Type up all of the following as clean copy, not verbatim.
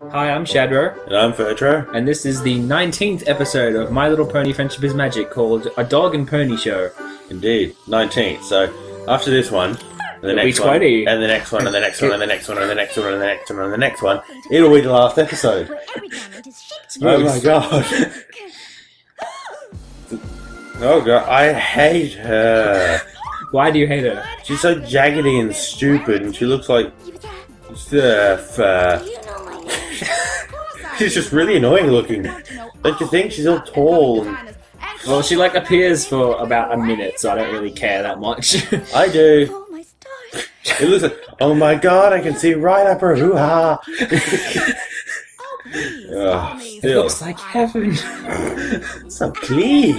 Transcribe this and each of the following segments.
Hi, I'm Shadrow. And I'm Fertro. And this is the 19th episode of My Little Pony Friendship is Magic called A Dog and Pony Show. Indeed, 19th. So, after this one, and the next one, 20. and the next one, and the next one, and the next one, and the next one, and the next one, and the next one, it'll be the last episode. Oh my god. Oh god, I hate her. Why do you hate her? She's so jaggedy and stupid, and she looks like... She's just really annoying looking. Don't you think? She's all tall and... Well, she appears for about a minute, so I don't really care that much. I do. It looks like, oh my god, I can see right up her hoo-ha. It looks like heaven. So clean.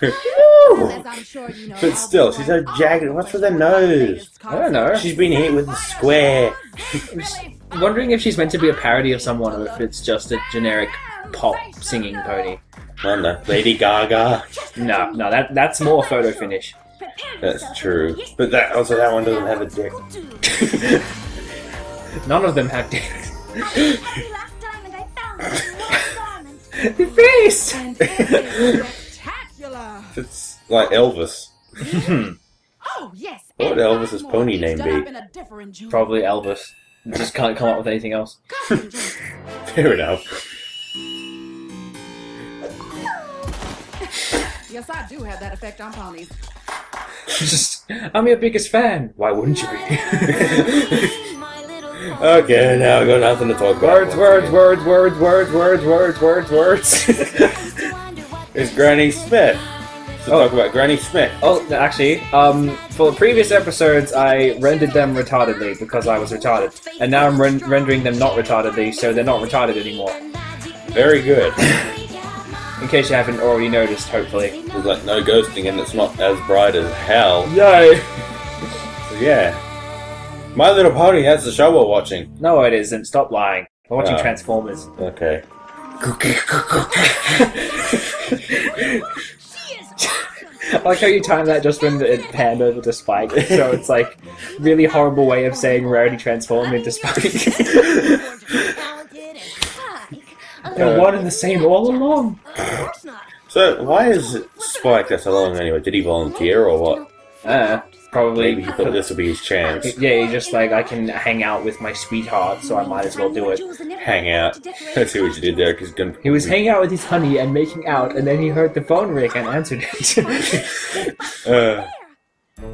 But still, she's so jagged. What's with her nose? I don't know. She's been hit with a square. I'm wondering if she's meant to be a parody of someone or if it's just a generic pop singing pony. I don't know. Lady Gaga. No, that's more photo finish. That's true. But that one doesn't have a dick. None of them have dicks. Your face! It's like Elvis. Oh, yes. What would Elvis's pony name be? Probably Elvis. Just can't come up with anything else. Fair enough. Yes, I do have that effect on ponies. I'm your biggest fan. Why wouldn't you be? Okay, now I've got nothing to talk about. Words. It's Granny Smith. Talk about Granny Smith. Oh, actually, for the previous episodes, I rendered them retardedly because I was retarded. And now I'm rendering them not retardedly, so they're not retarded anymore. Very good. In case you haven't already noticed, hopefully. There's like no ghosting and it's not as bright as hell. Yay! So yeah. My Little Pony, that's the show we're watching. No, it isn't. Stop lying. We're watching Transformers. Okay. I like how you timed that just when it panned over to Spike, so it's like really horrible way of saying Rarity transformed into Spike. They're one and the same all along. So why is Spike that so long anyway? Did he volunteer or what? Probably. Maybe he thought this would be his chance. Yeah, he's just like, I can hang out with my sweetheart, so I might as well do it. Hang out. I see what you did there. He was hanging out with his honey and making out, and then he heard the phone ring and answered it.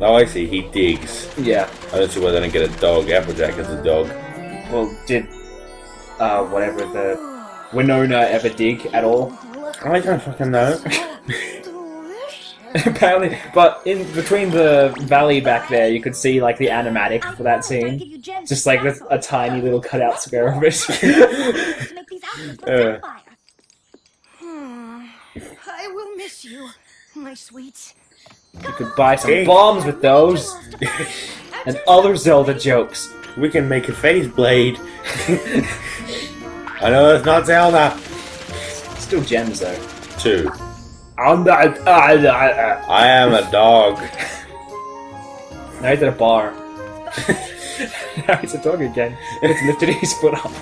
Oh, I see. He digs. Yeah. I don't see why they don't get a dog. Applejack is a dog. Well, did whatever the Winona ever dig at all? I don't fucking know. Apparently, but in between the valley back there, you could see like the animatic for that scene, just like with a tiny little cutout square of it. I will miss you, my sweet. You could buy some bombs with those, and other Zelda jokes. We can make a phase blade. I know it's not Zelda. Still gems though. 2. I am a dog. Now he's at a bar. Now he's a dog again. He's lifted his foot up.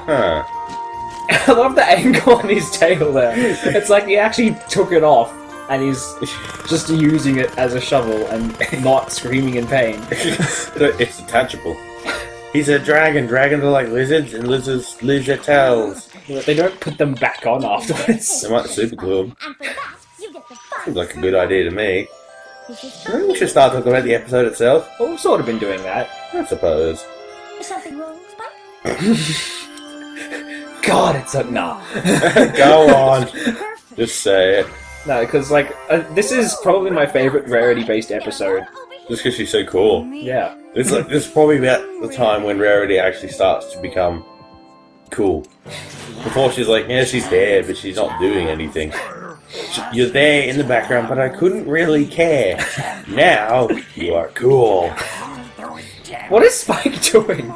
Huh. I love the angle on his tail there. It's like he actually took it off and he's just using it as a shovel and not screaming in pain. It's detachable. He's a dragon. Dragons are like lizards, and lizards lose their tails. They don't put them back on afterwards. They might super glue them. Seems like a good idea to me. Maybe we should start talking about the episode itself. Well, we've sort of been doing that. I suppose. Is something wrong, Spike? God, it's a... Nah. Go on. Just say it. No, because, like, this is probably my favourite Rarity-based episode. Just because she's so cool. Yeah. It's like, this is probably about the time when Rarity actually starts to become cool. Before she's like, yeah, she's there, but she's not doing anything. You're there in the background, but I couldn't really care. Now, you are cool. What is Spike doing?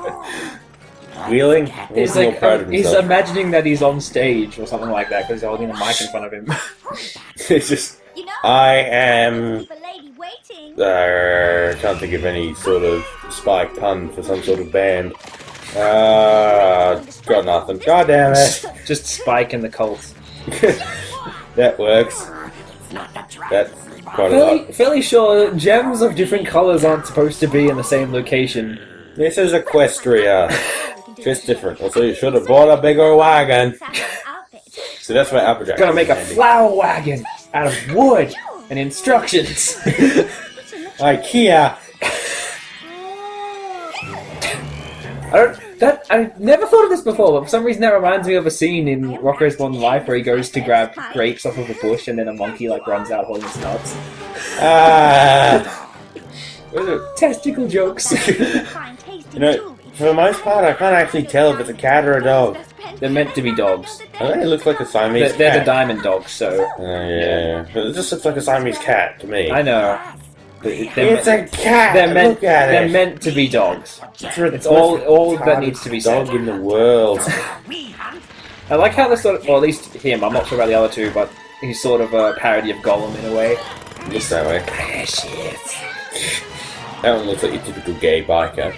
Wheeling? He's like, he's imagining that he's on stage or something like that because he's holding a mic in front of him. It's just, I am... can't think of any sort of Spike pun for some sort of band. Got nothing. God damn it. Just Spike and the cult. That works. That's quite a lot. Fairly sure gems of different colours aren't supposed to be in the same location. This is Equestria. Just different. Also, you should have bought a bigger wagon. So that's why Applejack. Gonna make a flower wagon out of wood and instructions. IKEA. I never thought of this before, but for some reason that reminds me of a scene in Rocko's Modern Life where he goes to grab grapes off of a bush and then a monkey like runs out holding his nuts. Testicle jokes. You know, for the most part, I can't actually tell if it's a cat or a dog. They're meant to be dogs. I think it looks like a Siamese cat. They're the diamond dogs, so... Yeah. But it just looks like a Siamese cat to me. I know. It's a cat! Look at it! They're meant to be dogs. It's all that needs to be said. Dog in the world. I like how they're sort of... Or at least him, I'm not sure about the other two, but he's sort of a parody of Gollum in a way. Looks that way. That one looks like your typical gay biker.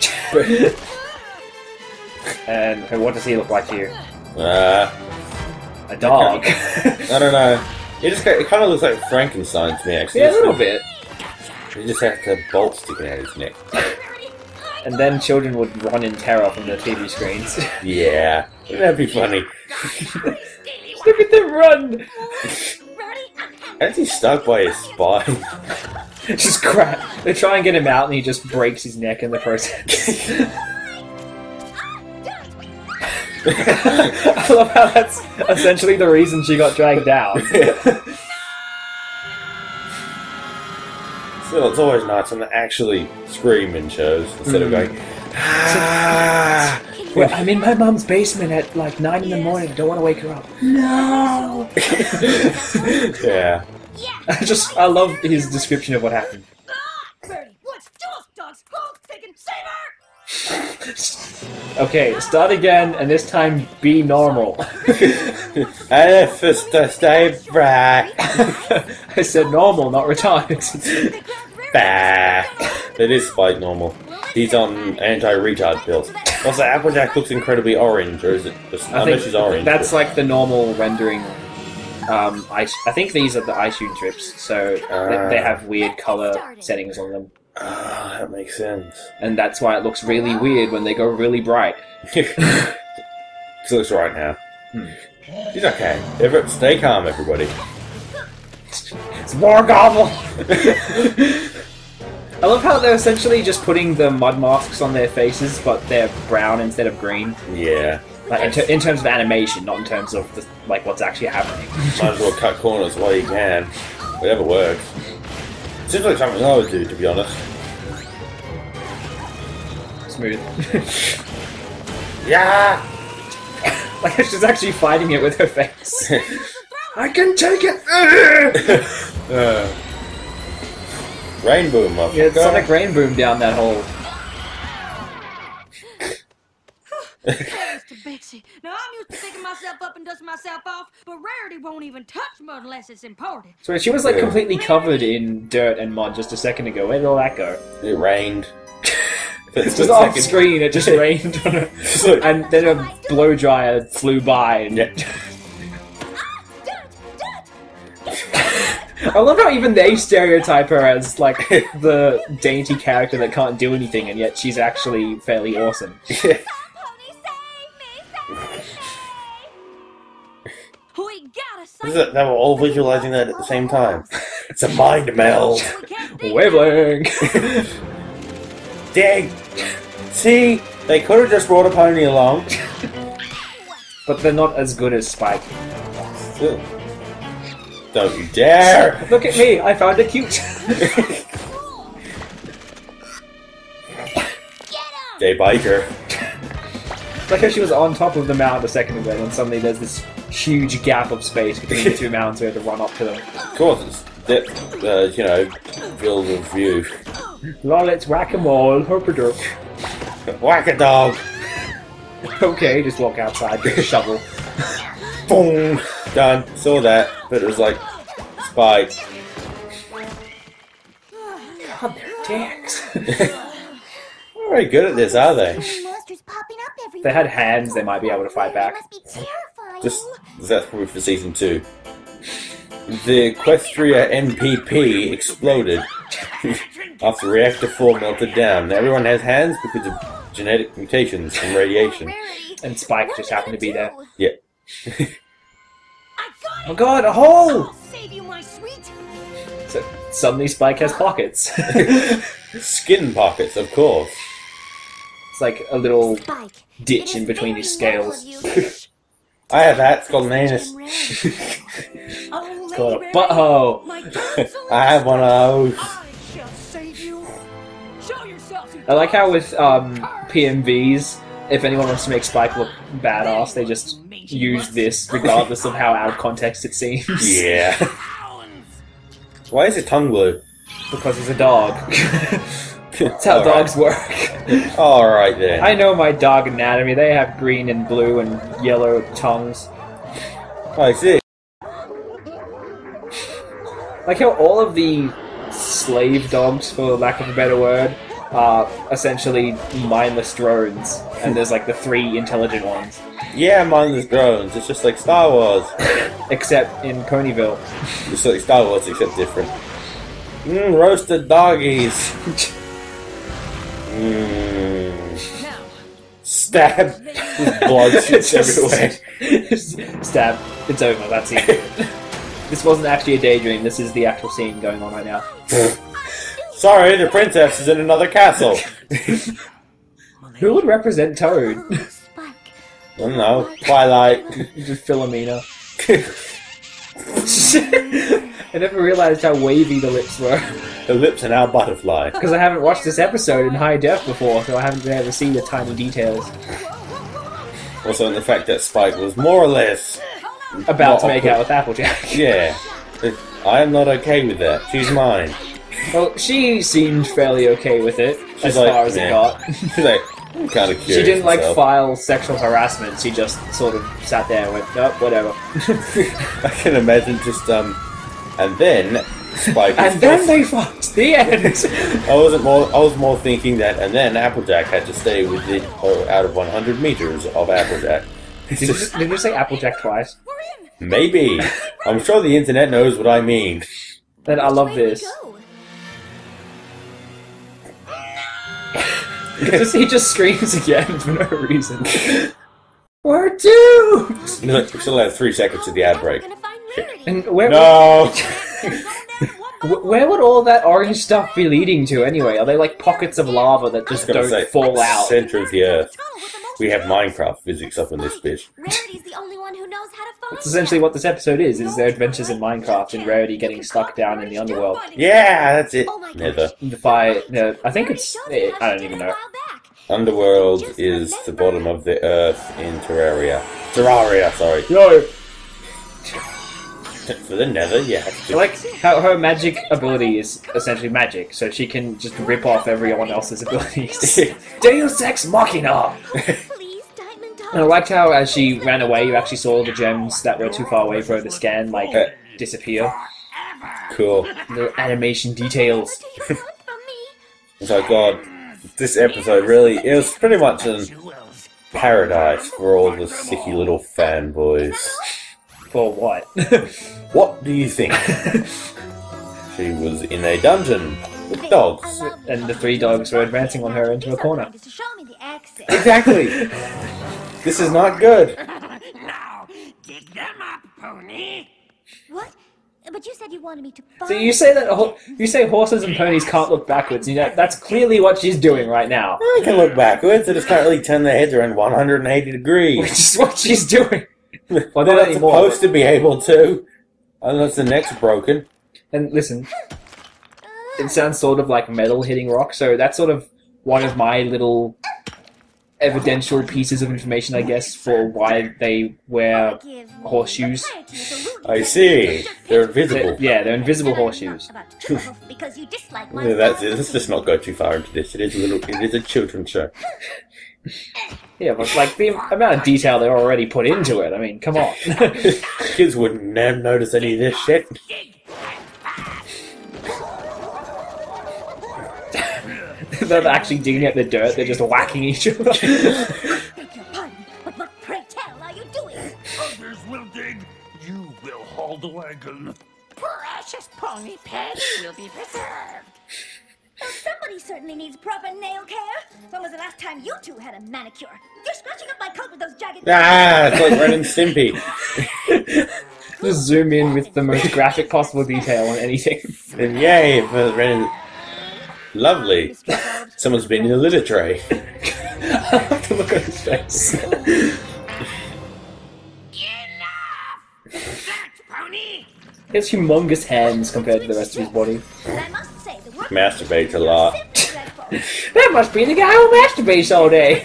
And what does he look like to you? A dog. I don't know. It kind of looks like Frankenstein to me, actually. Yeah, a little bit. He just has a bolt sticking out his neck. And then children would run in terror from the TV screens. Yeah, that'd be funny. Look at them run! How's he stuck by his spine? Just crap. They try and get him out and he just breaks his neck in the process. I love how that's essentially the reason she got dragged down. Still, it's always nice when they actually scream in shows instead of going, ah! Well, I'm in my mom's basement at like 9 in the morning. I don't want to wake her up. No! Yeah. I love his description of what happened. Okay, start again, and this time be normal. I said normal, not retarded. That is Spike normal. He's on anti-retard pills. Also, Applejack looks incredibly orange, or is it just... I know she's orange. That's like the normal rendering. I think these are the iTunes strips, so they have weird color settings on them. That makes sense. And that's why it looks really weird when they go really bright. She looks right now. She's okay. Stay calm, everybody. It's more gobble! I love how they're essentially just putting the mud masks on their faces, but they're brown instead of green. Yeah. Like in terms of animation, not in terms of what's actually happening. Might as well cut corners while you can. Whatever works. Seems like something I would do, to be honest. Smooth. Yeah! Like she's actually fighting it with her face. I can take it! Rainbow, motherfucker. Yeah, it's Sonic Rain Boom down that hole. Mr. Bixie, now I'm used to picking myself up and dusting myself off, but Rarity won't even touch mud unless it's imported. So she was like completely covered in dirt and mud just a second ago. Where did all that go? It rained. It's just off screen, it just rained on her. And then a blow dryer flew by and... I love how even they stereotype her as like the dainty character that can't do anything, and yet she's actually fairly awesome. They were all visualizing that at the same time. It's a mind meld. Wavelength. Dang. See, they could have just brought a pony along. But they're not as good as Spike. Still. Don't you dare! Look at me, I found it cute. Gay biker. Like how she was on top of the mountain a second ago, and suddenly there's this huge gap of space between the two mountains. We had to run up to them. Of course, it's you know, field of view. Lol, it's whack-a-mole, herpaderp. Whack-a-dog. Okay, just walk outside, get a shovel. Boom! Done. Saw that, but it was like Spike. God, they're dicks. Not very good at this, are they? Monsters popping up If they had hands, they might be able to fight back. Must be terrifying. That's probably for season 2. The Equestria MPP exploded after reactor 4 melted down. Everyone has hands because of genetic mutations from radiation. And Spike just happened to be there. Yeah. Oh god, a hole! I'll save you, my sweet. So suddenly Spike has pockets. Skin pockets, of course. It's like a little Spike, ditch it in is between very his noble scales. of you. I have that. It's called an anus. Oh, It's called a Lady butthole. My counsel I have one of those. I shall save you. Show yourself. I like how with PMVs, if anyone wants to make Spike look badass, they just use this regardless of how out of context it seems. Yeah. Why is it tongue blue? Because he's a dog. That's how dogs work. Alright then. I know my dog anatomy. They have green and blue and yellow tongues. I see. Like how all of the slave dogs, for lack of a better word, are essentially mindless drones, and there's like the 3 intelligent ones. Yeah, mindless drones. It's just like Star Wars. Except in Ponyville. It's like Star Wars, except different. Roasted doggies. Now, Stab. There's blood shits everywhere. Stab. It's over. That's it. This wasn't actually a daydream. This is the actual scene going on right now. Sorry, the princess is in another castle. Who would represent Toad? Spike. I don't know. Twilight. Just Philomena. I never realized how wavy the lips were. The lips are now butterfly. Because I haven't watched this episode in high def before, so I haven't been able to see the tiny details. Also, in the fact that Spike was more or less About not to make awkward. out with Applejack. Yeah. I am not okay with that. She's mine. Well, she seemed fairly okay with it, as like, far as it meh. got. She's like, I'm kind of curious. She didn't like myself. file sexual harassment, she just sort of sat there and went, oh, whatever. I can imagine just, and then Spike was And then they fucked! The end! I was more thinking that, and then Applejack had to stay within, out of 100 meters of Applejack. It's just, Did you say Applejack twice? maybe. I'm sure the internet knows what I mean. Then I love Where this. we go? He just screams again for no reason. We're doomed! We still have 3 seconds to the ad break. We're gonna find Rarity. And where, No! where would all that orange stuff be leading to anyway? Are they like pockets of lava that just Gonna say, don't fall out? Center of the Earth. We have Minecraft physics up in this bitch. Rarity's the only one who knows how to find That's essentially what this episode is their adventures in Minecraft and Rarity getting stuck down in the underworld. Yeah, that's it. Oh my gosh. Nether. Defy, no, I think it's, I don't even know. Underworld is the bottom of the Earth in Terraria. Terraria, sorry. No! For the Nether, yeah. I like how her magic ability is essentially magic, so she can just rip off everyone else's abilities. Deus Ex Machina! Please, Diamond And I liked how as she ran away, you actually saw the gems that were too far away for her to scan, like, disappear. Cool. The animation details. So God, this episode really, it was pretty much a paradise for all the sicky little fanboys. For what? What do you think? She was in a dungeon with dogs. And the 3 dogs were advancing on her into a corner. Show me the exit. Exactly! This is not good. Now, dig them up, pony. What? But you said you wanted me to find... So you say that you say horses and ponies can't look backwards, and that's clearly what she's doing right now. I can look backwards, they just can't really turn their heads around 180 degrees. Which is what she's doing. Well, They're not not anymore. supposed to be able to. Unless the neck's broken. And listen, it sounds sort of like metal hitting rock, so that's sort of one of my little evidential pieces of information, I guess, for why they wear horseshoes. I see. They're invisible. Yeah, they're invisible horseshoes. Because you dislike my Yeah, that's it. Let's just not go too far into this. It is a children's show. Yeah, but like the amount of detail they're already put into it, I mean, come on. Kids wouldn't never notice any of this shit. They're not actually digging at the dirt, they're just whacking each other. call the wagon. Precious pony pets will be preserved. Well, somebody certainly needs proper nail care. When was the last time you two had a manicure? You're scratching up my coat with those jagged... Ah, it's like Ren and Stimpy. Just zoom in with the most graphic possible detail on anything. And yay for Ren and... Lovely. Someone's been in a litter tray. I have to look at his face. Enough! That's pony! He has humongous hands compared to the rest of his body. And I must say, the work... Masturbates a lot. That must be the guy who masturbates all day.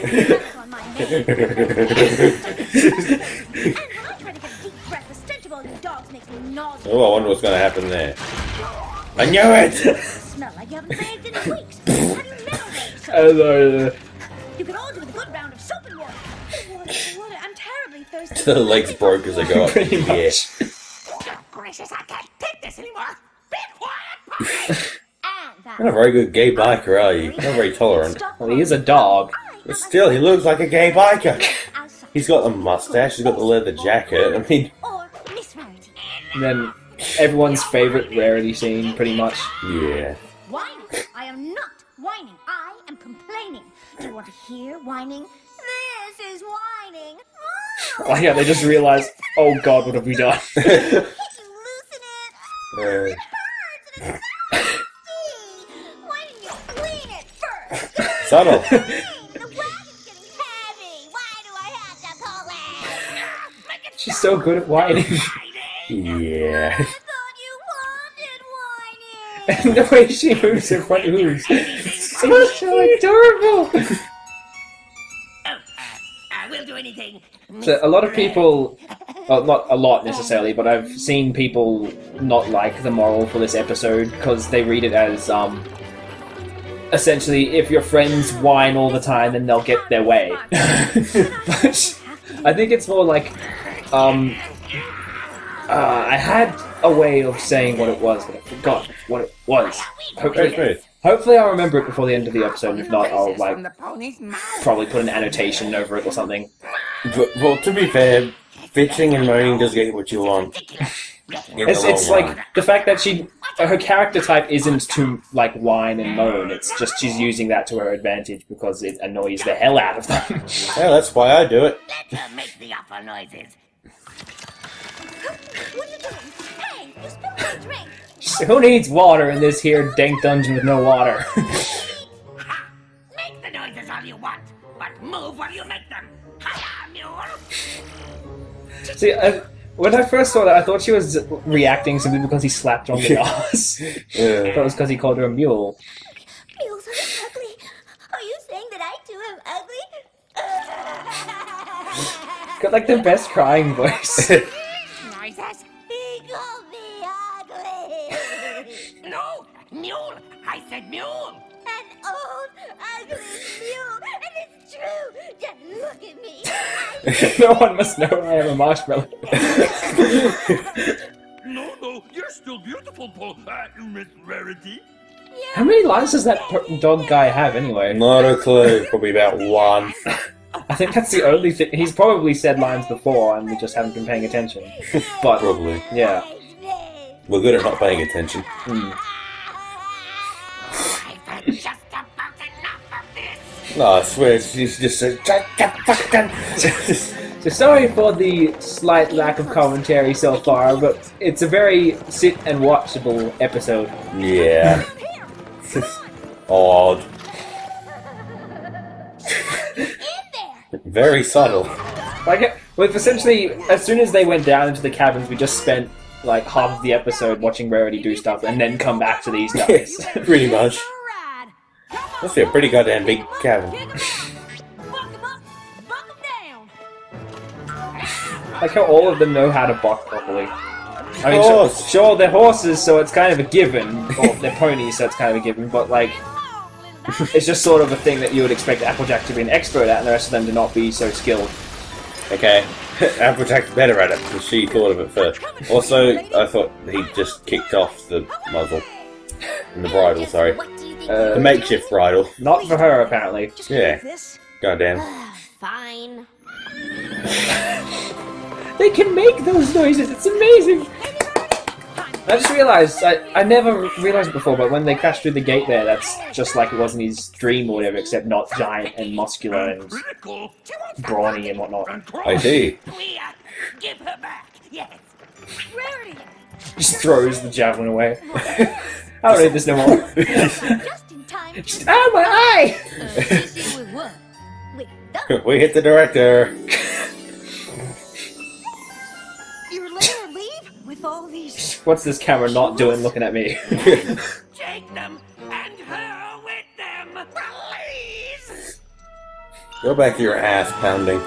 on my name. And when I try to get a deep breath, the stench of all you dogs makes me nauseous. Oh, I wonder what's going to happen there. I knew it! Smell like you haven't bathed in weeks. Have you never bathed so? You could all do with a good round of soap and water. Water, I'm terribly thirsty. The legs broke as they go up. Pretty much. Yeah. Oh, gracious, I can't take this anymore! Be quiet, pony! And that... Not a very good gay biker, are you? Not very tolerant. Well, he is a dog. But still, he looks like a gay biker. He's got the mustache, he's got the leather jacket. I mean, Or Miss Rarity. And then everyone's favorite Rarity scene, pretty much. yeah. Whining. I am not whining. I am complaining. Do you want to hear whining? This is whining. Oh yeah, they just realized, oh god, what have we done? Can't you loosen it? Uh, It hurts and it's so nasty. Why didn't you clean it first? Subtle. The wagon's getting heavy. Why do I have to pull it? She's so good at whining. Yeah. I thought you wanted whining. And the way she moves her front hooves. It's so adorable. We'll do anything. So a lot of people, well, not a lot necessarily, but I've seen people not like the moral for this episode because they read it as, essentially, if your friends whine all the time, then they'll get their way. But I think it's more like, I had a way of saying what it was, but I forgot what it was. Very smooth. Hopefully I'll remember it before the end of the episode, and if not, I'll, like, From the pony's mouth. probably put an annotation over it or something. But, well, to be fair, bitching and moaning does get what you want. It's like, the fact that her character type isn't to, like, whine and moan, it's just she's using that to her advantage because it annoys the hell out of them. Yeah, that's why I do it. Let her make the awful noises. What are you doing? Hey, you spilled my drink. Who needs water in this here dank dungeon with no water? Ha! Make the noises all you want, but move while you make them. Hiya, mule! See, when I first saw that, I thought she was reacting simply because he slapped her on the ass. I thought it was because he called her a mule. Mules are ugly. Are you saying that I too am ugly? Got like the best crying voice. Noises? He called me ugly. No! Mule! I said mule! An old, ugly mule. And it's true. Just look at me. No one must know I am a marshmallow. No, you're still beautiful, Miss Rarity. How many lines does that dog guy have anyway? Not a clue. Probably about one. I think that's the only thing. He's probably said lines before and we just haven't been paying attention. But, Probably. yeah. We're good at not paying attention. I've had just about enough of this. No, I swear, she's just said, So sorry for the slight lack of commentary so far, but it's a very sit and watchable episode. yeah. Odd. Very subtle. Like, with essentially, as soon as they went down into the cabins, we just spent like half of the episode watching Rarity do stuff, and then come back to these guys. Pretty much. Must be a pretty goddamn big cabin. Like how all of them know how to buck properly. I mean, Horse. sure, they're horses, so it's kind of a given. Or they're ponies, so it's kind of a given. But like, it's just sort of a thing that you would expect Applejack to be an expert at, and the rest of them to not be so skilled. Okay. Applejack's better at it, because she thought of it first. Also, I thought he just kicked off the muzzle. And the bridle, sorry. The makeshift bridle. Not for her, apparently. Yeah. Goddamn. Fine. They can make those noises. It's amazing. I just realised, I never realised before, but when they crashed through the gate there, that's just like it wasn't his dream or whatever, except not giant and muscular and brawny and whatnot. I see. Give her back. Yes. Rarity! Just throws the javelin away. I don't need this no more. Just in time. Ow, my eye! Assist you with what? Wait, the We hit the director. You're letting her leave? With all these... What's this camera not doing looking at me? Take them and her with them. Please. Go back to your ass pounding.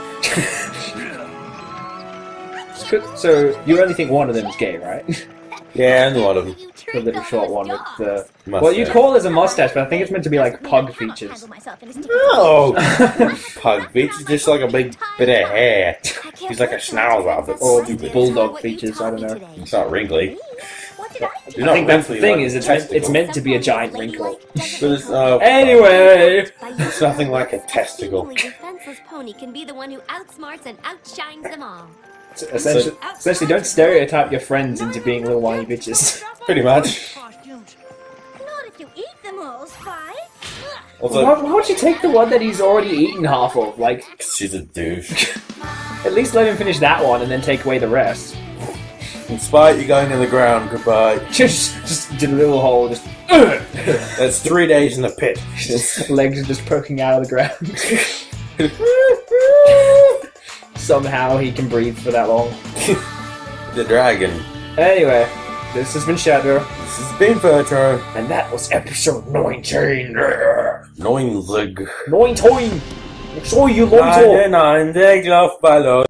So, you only think one of them is gay, right? Yeah, and one of them. The little short one with the... Mustache. Well, you'd call it a mustache, but I think it's meant to be like pug features. No! Pug features, just like a big bit of hair. He's like a schnauzer, but Or stupid. bulldog features, I don't know. It's not wrinkly. What did I do? You're I think not that's the wrinkly thing, like is a it's meant to be a Sometimes giant the lady wrinkle. like doesn't But it's, Anyway! it's nothing like a testicle. Seemingly defenseless pony can be the one who outsmarts and outshines them all. Essentially, don't stereotype your friends into being little whiny bitches. Pretty much. Not if you eat them all, Spy. Also, Why would you take the one that he's already eaten half of? Like, she's a douche. at least let him finish that one and then take away the rest. In spite, you're going in the ground. Goodbye. Just did a little hole, just... That's 3 days in the pit. legs are just poking out of the ground. Somehow he can breathe for that long. The dragon. Anyway, this has been Shadrow, This has been Fertro. and that was episode 19. 19. 19! I'll show you loads of... 99, they love ballot.